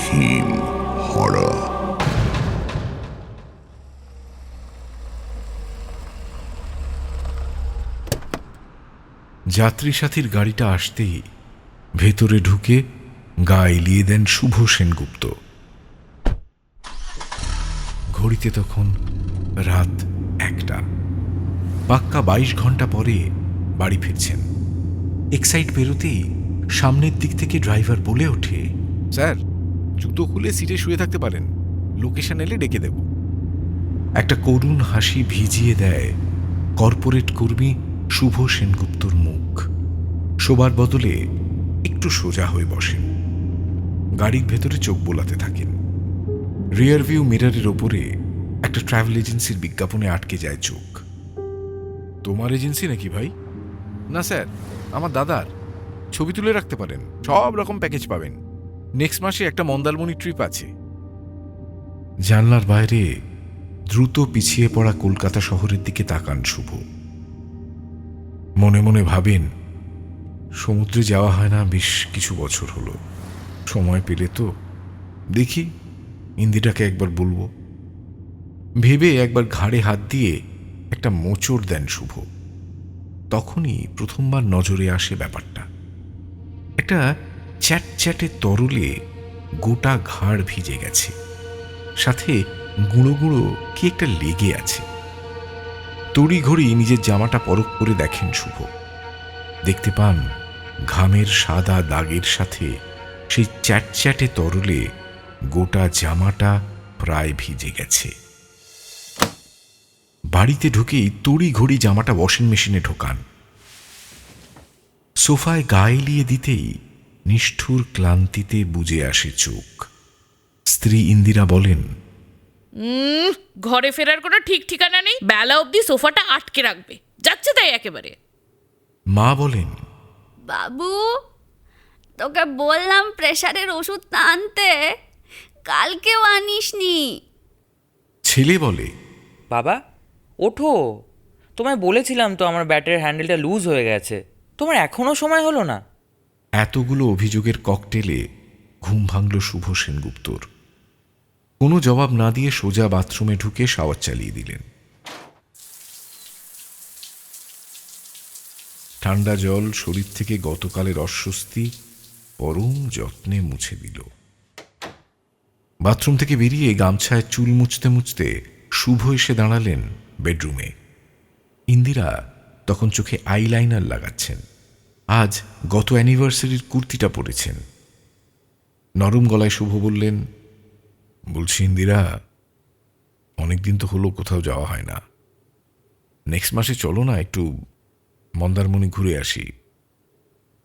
হিম হরা। যাত্রী সাথীর গাড়িটা আসতেই ভেতরে ঢুকে গা এলিয়ে দেন শুভ সেনগুপ্ত। ঘড়িতে তখন রাত 1টা। পাক্কা 22 ঘন্টা পরে বাড়ি ফিরছেন। এক্সাইট বেরোতেই সামনের দিক থেকে ড্রাইভার বলে ওঠে, স্যার, জুতো খুলে সিটে শুয়ে থাকতে পারেন, লোকেশন এলে ডেকে দেব। একটা করুণ হাসি ভিজিয়ে দেয় কর্পোরেট কর্মী শুভ সেনগুপ্তর মুখ। শোবার বদলে একটু সোজা হয়ে বসেন, গাড়ির ভেতরে চোখ বোলাতে থাকেন। রিয়ার ভিউ মিররের ওপরে একটা ট্রাভেল এজেন্সির বিজ্ঞাপনে আটকে যায় চোখ। তোমার এজেন্সি নাকি ভাই? না স্যার, আমার দাদার। ছবি তুলে রাখতে পারেন, সব রকম প্যাকেজ পাবেন। নেক্সট মাসে একটা মন্দারমণি ট্রিপ আছে। জানলার বাইরে দ্রুত পিছিয়ে পড়া কলকাতা শহরের দিকে তাকান শুভ। মনে মনে ভাবেন, সমুদ্রে যাওয়া হয় না বেশ কিছু বছর হলো। সময় পেলে তো দেখি ইন্দিটাকে একবার বলবো। ভেবে একবার ঘাড়ে হাত দিয়ে একটা মোচড় দেন শুভ। তখনই প্রথমবার নজরে আসে ব্যাপারটা। একটা চ্যাটচ্যাটে তরলে গোটা ঘাড় ভিজে গেছে, সাথে গুঁড়ো গুঁড়ো কি একটা লেগে আছে। তড়িঘড়ি নিজের জামাটা পরখ করে দেখেন শুভ। দেখতে পান ঘামের সাদা দাগের সাথে সেই চ্যাটচ্যাটে তরলে গোটা জামাটা প্রায় ভিজে গেছে। বাড়িতে ঢুকেই তড়িঘড়ি জামাটা ওয়াশিং মেশিনে ঢোকান। সোফায় গা এলিয়ে দিতেই নিষ্ঠুর ক্লান্তিতে বুজে আসে চোখ। স্ত্রী ইন্দিরা বলেন, ঘরে ফেরার কোনো ঠিক ঠিকানা নেই, বেলা অবধি সোফাটা আটকে রাখবে, যাচ্ছে তাই একেবারে। মা বলেন, বাবু, তোকে বললাম প্রেশারের ওষুধ আনতে, কালকেও আনিসনি। ছেলে বলে, বাবা ওঠো, তোমায় বলেছিলাম তো আমার ব্যাটারির হ্যান্ডেলটা লুজ হয়ে গেছে, তোমার এখনও সময় হলো না। এতগুলো অভিযোগের ককটেলে ঘুম ভাঙল শুভ সেনগুপ্তর। কোনো জবাব না দিয়ে সোজা বাথরুমে ঢুকে শাওয়ার চালিয়ে দিলেন। ঠান্ডা জল শরীর থেকে গতকালের অস্বস্তি পরম যত্নে মুছে দিল। বাথরুম থেকে বেরিয়ে গামছায় চুল মুছতে মুছতে শুভ এসে দাঁড়ালেন বেডরুমে। ইন্দিরা তখন চোখে আইলাইনার লাগাচ্ছেন। আজ গত অ্যানিভার্সারির কুর্তিটা পরেছেন। নরম গলায় শুভ বললেন, বলছি ইন্দিরা, অনেকদিন তো হলো কোথাও যাওয়া হয় না। নেক্সট মাসে চলো না একটু মন্দারমণি ঘুরে আসি।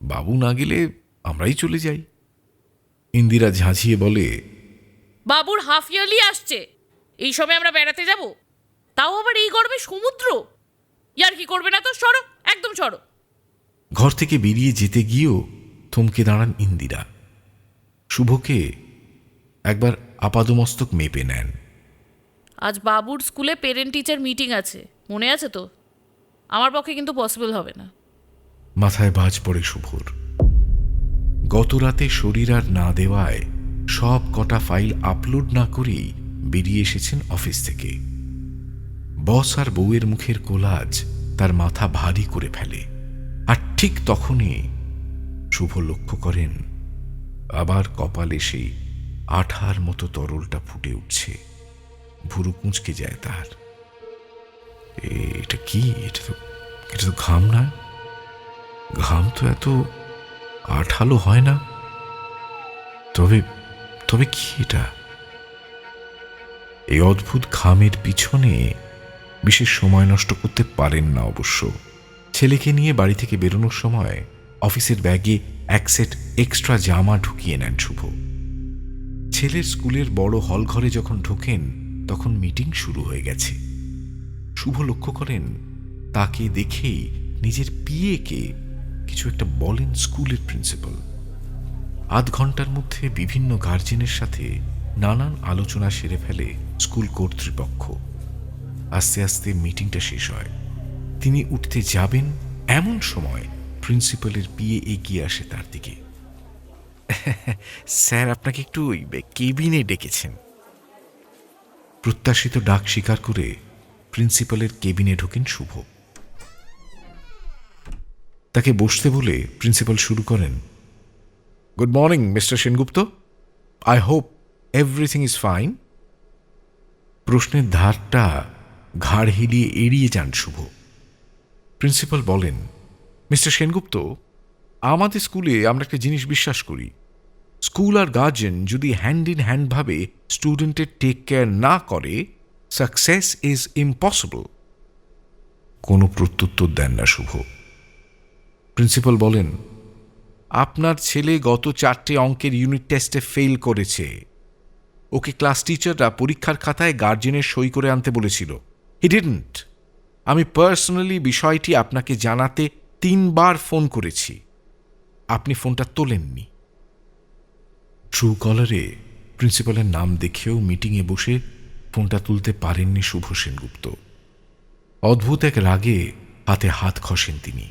বাবু না গেলে আমরাই চলে যাই। ইন্দিরা ঝাঁঝিয়ে বলে, বাবুর হাফ ইয়ারলি আসছে, এই সময় আমরা বেড়াতে যাব, তাও আবার এই গরমে সমুদ্র? ইয়ার কি করবে না তো, সরো, একদম সরো। ঘর থেকে বেরিয়ে যেতে গিয়েও থমকে দাঁড়ান ইন্দিরা। শুভকে একবার আপাদমস্তক মেপে নেন। আজ বাবুর স্কুলে পেরেন্ট টিচার মিটিং আছে, মনে আছে তো? আমার পক্ষে কিন্তু পসিবল হবে না। মাথায় বাজ পড়ে শুভর। গত রাতে শরীর আর না দেওয়ায় সব কটা ফাইল আপলোড না করেই বেরিয়ে এসেছেন অফিস থেকে। বস আর বউয়ের মুখের কোলাজ তার মাথা ভারী করে ফেলে। আর ঠিক তখনই শুভ লক্ষ্য করেন আবার কপালে সেই আঠার মতো তরলটা ফুটে উঠছে। ভুরু কুঁচকে যায় তার। এটা কি? এটা তো ঘাম না। ঘাম তো এত আঠালো হয় না। তবে তবে কি এটা? এই অদ্ভুত ঘামের পিছনে বিশেষ সময় নষ্ট করতে পারেন না অবশ্য। ছেলেকে নিয়ে বাড়ি থেকে বেরোনোর সময় অফিসের ব্যাগে এক সেট এক্সট্রা জামা ঢুকিয়ে নেন শুভ। ছেলের স্কুলের বড় হল ঘরে যখন ঢোকেন তখন মিটিং শুরু হয়ে গেছে। শুভ লক্ষ্য করেন তাকে দেখেই নিজের পিএকে কিছু একটা বলেন স্কুলের প্রিন্সিপাল। আধ ঘন্টার মধ্যে বিভিন্ন গার্জেনের সাথে নানান আলোচনা সেরে ফেলে স্কুল কর্তৃপক্ষ। আস্তে আস্তে মিটিংটা শেষ হয়। তিনি উঠতে যাবেন এমন সময় প্রিন্সিপালের পিএ এগিয়ে আসে তার দিকে। স্যার আপনাকে একটু ওই কেবিনে ডেকেছেন। প্রত্যাশিত ডাক স্বীকার করে প্রিন্সিপালের কেবিনে ঢোকেন শুভ। তাকে বসতে বলে প্রিন্সিপাল শুরু করেন, good morning mister Sengupta, I hope everything is fine. প্রশ্নের ধারটা ঘাড় হিলিয়ে এড়িয়ে যান শুভ। প্রিন্সিপাল বলেন, মিস্টার সেনগুপ্ত, আমাদের স্কুলে আমরা একটা জিনিস বিশ্বাস করি, স্কুল আর গার্জেন যদি হ্যান্ড ইন হ্যান্ড ভাবে স্টুডেন্টের টেক কেয়ার না করে, সাকসেস ইজ ইম্পসিবল। কোনো প্রত্যুত্তর দেন না শুভ। প্রিন্সিপাল বলেন, আপনার ছেলে গত 4টে অঙ্কের ইউনিট টেস্টে ফেল করেছে। ওকে ক্লাস টিচাররা পরীক্ষার খাতায় গার্জেনের সই করে আনতে বলেছিল, হি ডিডন্ট। আমি পার্সোনালি বিষয়টি আপনাকে জানাতে 3 বার ফোন করেছি, আপনি ফোনটা তোলেননি। ট্রু কলারে প্রিন্সিপালের নাম দেখেও মিটিংয়ে বসে ফোনটা তুলতে পারেননি শুভ সেনগুপ্ত। অদ্ভুত এক রাগে হাতে হাত ঘষেন তিনি।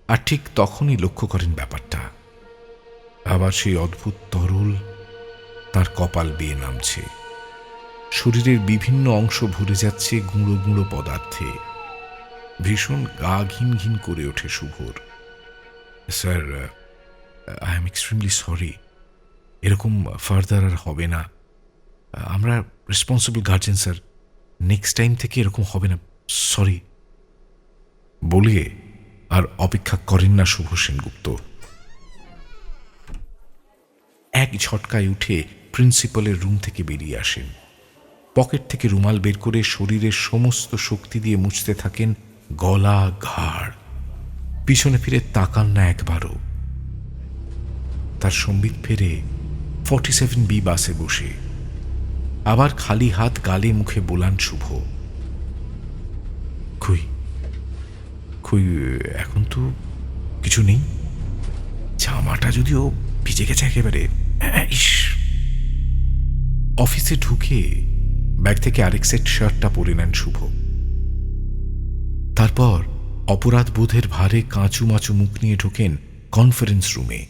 আর ঠিক তখনই লক্ষ্য করেন ব্যাপারটা, আবার সেই অদ্ভুত তরল তার কপাল বেয়ে নামছে। শরীরের বিভিন্ন অংশ ভরে যাচ্ছে গুঁড়ো গুঁড়ো পদার্থে। ভীষণ গা ঘিন ঘিন করে ওঠে শুভর। Sir, I am extremely sorry, এরকম ফার্দার আর হবে না। আমরা responsible guardian sir, next time থেকে এরকম হবে না, সরি। বলে আর অপেক্ষা করেন না শুভ সেনগুপ্ত। এক ঝটকায় উঠে প্রিন্সিপালের রুম থেকে বেরিয়ে আসেন। পকেট থেকে রুমাল বের করে শরীরের সমস্ত শক্তি দিয়ে মুছতে থাকেন গলা ঘাড়। পিছনে ফিরে তাকান না একবারও। তার সম্বিত ফেরে 47B বাসে বসে আবার খালি হাত গালে মুখে বোলান শুভ, খুই খুই এখন তো কিছু নেই, জামাটা যদিও ভিজে গেছে একেবারে। ইস। অফিসে ঢুকে ব্যাগ থেকে আরেক সেট শার্টটা পরে নেন শুভ। তারপর অপরাধ বোধের ভারে কাঁচু মাচু মুখ নিয়ে ঢোকেন কনফারেন্স রুমে।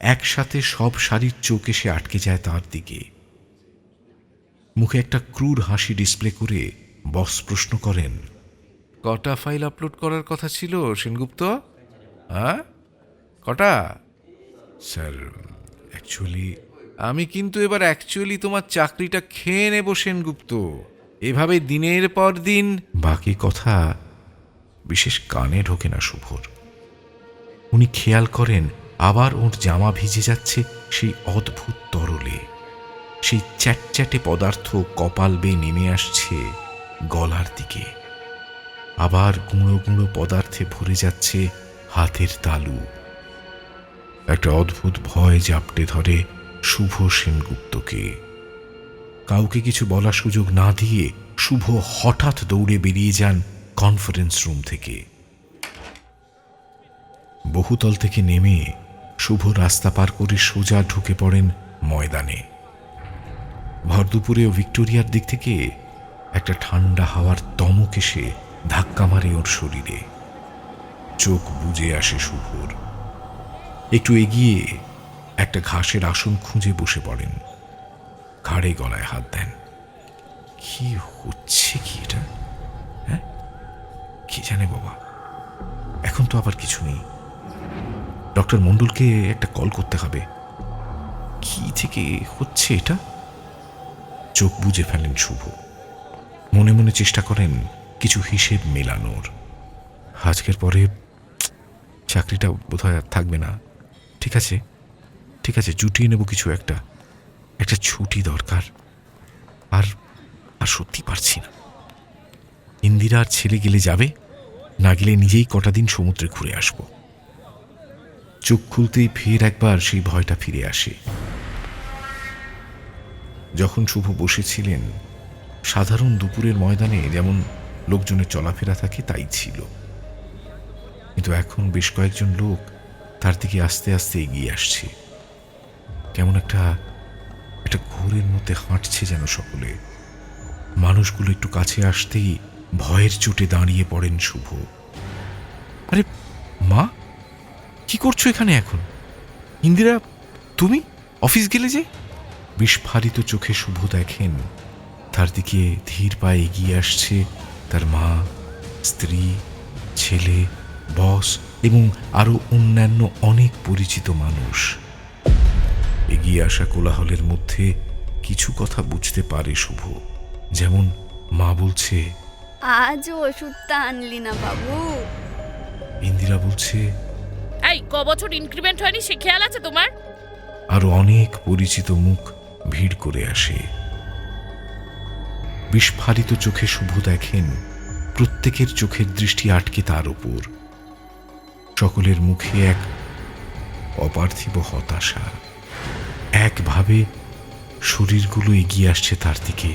একসাথে সব শাড়ির চোখ এসে আটকে যায় তার দিকে। মুখে একটা ক্রূর হাসি ডিসপ্লে করে বস প্রশ্ন করেন, কটা ফাইল আপলোড করার কথা ছিল সেনগুপ্ত? হ্যাঁ, কটা? স্যার, অ্যাকচুয়ালি আমি কিন্তু এবার তোমার চাকরিটা খেয়ে নেব সেনগুপ্ত, এভাবে দিনের পর দিন। বাকি কথা বিশেষ কানে ঢোকে না শুভর। উনি খেয়াল করেন আবার ওর জামা ভিজে যাচ্ছে সেই অদ্ভুত তরলে। সেই চ্যাটচ্যাটে পদার্থ কপাল বেয়ে নেমে আসছে গলার দিকে। আবার গুঁড়ো গুঁড়ো পদার্থে ভরে যাচ্ছে হাতের তালু। একটা অদ্ভুত ভয় জাপটে ধরে শুভ সেনগুপ্তকে। কাউকে কিছু বলার সুযোগ না দিয়ে শুভ হঠাৎ দৌড়ে বেরিয়ে যান কনফারেন্স রুম থেকে। বহুতল থেকে নেমে শুভ রাস্তা পার করে সোজা ঢুকে পড়েন ময়দানে। ভরদুপুরেও ভিক্টোরিয়ার দিক থেকে একটা ঠান্ডা হাওয়ার দমক এসে ধাক্কা মারে ওর শরীরে। চোখ বুজে আসে শুভর। একটু এগিয়ে একটা ঘাসের আসন খুঁজে বসে পড়েন, ঘাড়ে গলায় হাত দেন। কি হচ্ছে কি এটা? হ্যাঁ, কি জানে বাবা। এখন তো আবার কিছু নেই। ডক্টর মণ্ডলকে একটা কল করতে হবে। কি থেকে হচ্ছে এটা? চোখ বুজে ফেলেন শুভ। মনে মনে চেষ্টা করেন কিছু হিসেব মেলানোর। আজকের পরে চাকরিটা বোধহয় আর থাকবে না। ঠিক আছে, ঠিক আছে, জুটিয়ে নেব কিছু একটা ছুটি দরকার। আর আর সত্যি পারছি না। ইন্দিরা আর ছেলে গেলে যাবে, না গেলে নিজেই কটা দিন সমুদ্রে ঘুরে আসব। চোখ খুলতেই ফের একবার সেই ভয়টা ফিরে আসে। যখন শুভ বসেছিলেন, সাধারণ দুপুরের ময়দানে যেমন লোকজনের চলাফেরা থাকে তাই ছিল। কিন্তু এখন বেশ কয়েকজন লোক তার দিকে আস্তে আস্তে এগিয়ে আসছে। কেমন একটা ঘোরের মধ্যে হাঁটছে যেন সকলে। মানুষগুলো একটু কাছে আসতেই ভয়ের চোটে দাঁড়িয়ে পড়েন শুভ। আরে মা, কি করছো এখানে এখন? ইন্দিরা, তুমি অফিস গেলে যে? বিস্ফারিত চোখে শুভ দেখেন তার দিকে ধীর পায়ে এগিয়ে আসছে তার মা, স্ত্রী, ছেলে, বস এবং আরো অন্যান্য অনেক পরিচিত মানুষ। এগিয়ে আসা কোলাহলের মধ্যে কিছু কথা বুঝতে পারে শুভ। যেমন মা বলছে, আজও ওষুধটা আনলি না বাবু। ইন্দিরা বলছে, এই ক বছর ইনক্রিমেন্ট হয়নি সে খেয়াল আছে তোমার? আরো অনেক পরিচিত মুখ ভিড় করে আসে। বিস্ফারিত চোখে শুভ দেখেন প্রত্যেকের চোখের দৃষ্টি আটকে তার উপর। সকলের মুখে এক অপার্থিব হতাশা। একভাবে শরীরগুলো এগিয়ে আসছে তার দিকে।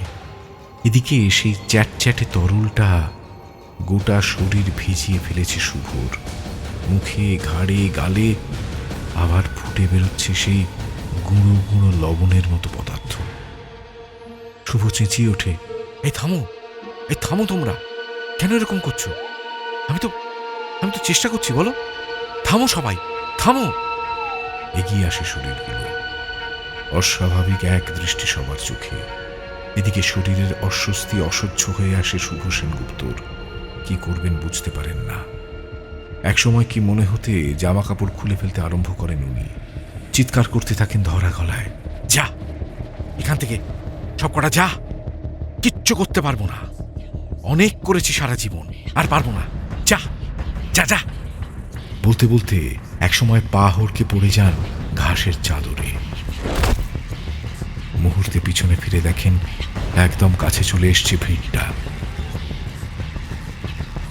এদিকে সেই চ্যাটচ্যাটে তরলটা গোটা শরীর ভিজিয়ে ফেলেছে শুভর। মুখে, ঘাড়ে, গালে আবার ফুটে বেরোচ্ছে সেই গুঁড়ো গুঁড়ো লবণের মতো পদার্থ। শুভ চেঁচিয়ে ওঠে, এই থামো, এই থামো তোমরা, কেন এরকম করছো? আমি তো চেষ্টা করছি, বলো, থামো সবাই, থামো। এগিয়ে আসে শরীরগুলো, অস্বাভাবিক এক দৃষ্টি সবার চোখে। এদিকে শরীরের অস্বস্তি অসহ্য হয়ে আসে শুভ সেনগুপ্তর। কি করবেন বুঝতে পারেন না। একসময় কি মনে হতে জামা কাপড় খুলে ফেলতে আরম্ভ করেন উনি। চিৎকার করতে থাকেন ধরা গলায়, যা এখান থেকে, সব কটা যা, কিচ্ছু করতে পারবো না, অনেক করেছি সারা জীবন, আর পারবো না, যা যা যা। বলতে বলতে একসময় পা হড়কে পড়ে যান ঘাসের চাদরে। মুহূর্তে পিছনে ফিরে দেখেন একদম কাছে চলে এসছে ভিড়টা।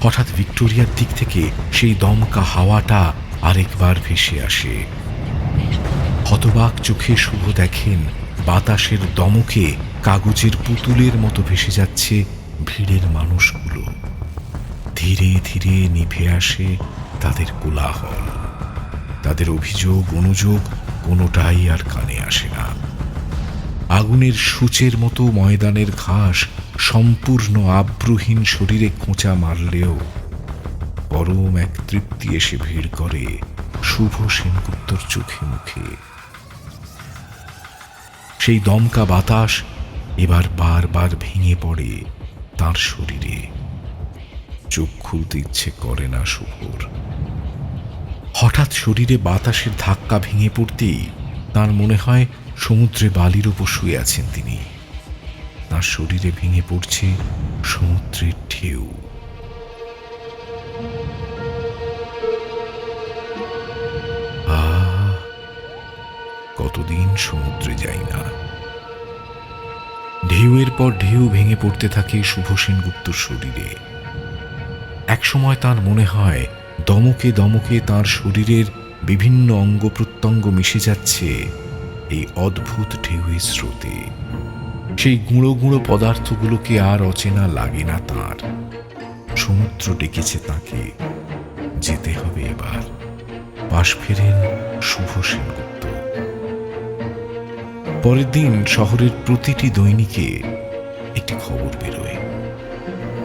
হঠাৎ ভিক্টোরিয়ার দিক থেকে সেই দমকা হাওয়াটা আরেকবার ভেসে আসে। হতবাক চোখে শুভ দেখেন বাতাসের দমকে কাগজের পুতুলের মতো ভেসে যাচ্ছে ভিড়ের মানুষগুলো। ধীরে ধীরে নিভে আসে তাদের কোলাহল, তাদের অভিযোগ অনুযোগ কোনোটাই আর কানে আসে না। আগুনের সূচের মতো ময়দানের ঘাস সম্পূর্ণ আব্রুহীন শরীরে খোঁচা মারলেও পরম এক তৃপ্তি এসে ভিড় করে শুভ সেনগুপ্তর চোখে মুখে। সেই দমকা বাতাস এবার বারবার ভেঙে পড়ে তার শরীরে। চোখ খুলতে ইচ্ছে করে না শুভর। হঠাৎ শরীরে বাতাসের ধাক্কা ভেঙে পড়তেই তার মনে হয় সমুদ্রে বালির উপর শুয়ে আছেন তিনি। তার শরীরে ভেঙে পড়ছে সমুদ্রের ঢেউ। কতদিন সমুদ্রে যাই না। ঢেউয়ের পর ঢেউ ভেঙে পড়তে থাকে শুভ সেনগুপ্তর শরীরে। একসময় তার মনে হয় দমকে দমকে তার শরীরের বিভিন্ন অঙ্গ প্রত্যঙ্গ মিশে যাচ্ছে এই অদ্ভুত ঢেউয়ের স্রোতে। সেই গুঁড়ো গুঁড়ো পদার্থগুলোকে আর অচেনা লাগে না তার। সমুদ্র ডেকেছে তাকে, যেতে হবে এবার। পাশ ফেরেন শুভ সেনগুপ্ত। পরের দিন শহরের প্রতিটি দৈনিকে একটি খবর বেরোয়,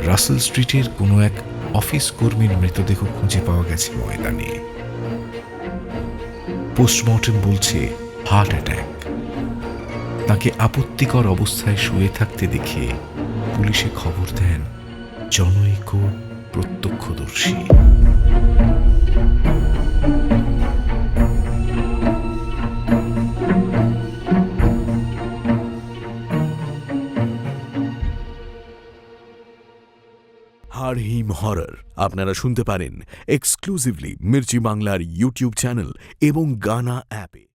রাসেল স্ট্রিটের কোনো এক অফিস কর্মীর মৃতদেহ খুঁজে পাওয়া গেছে ময়দানে। পোস্টমর্টেম বলছে হার্ট অ্যাটাক। তাকে আপত্তিকর অবস্থায় শুয়ে থাকতে দেখে পুলিশে খবর দেন জনৈক প্রত্যক্ষদর্শী। হাড় হিম হরর আপনারা শুনতে পারেন এক্সক্লুসিভলি মির্চি বাংলার ইউটিউব চ্যানেল এবং গানা অ্যাপে।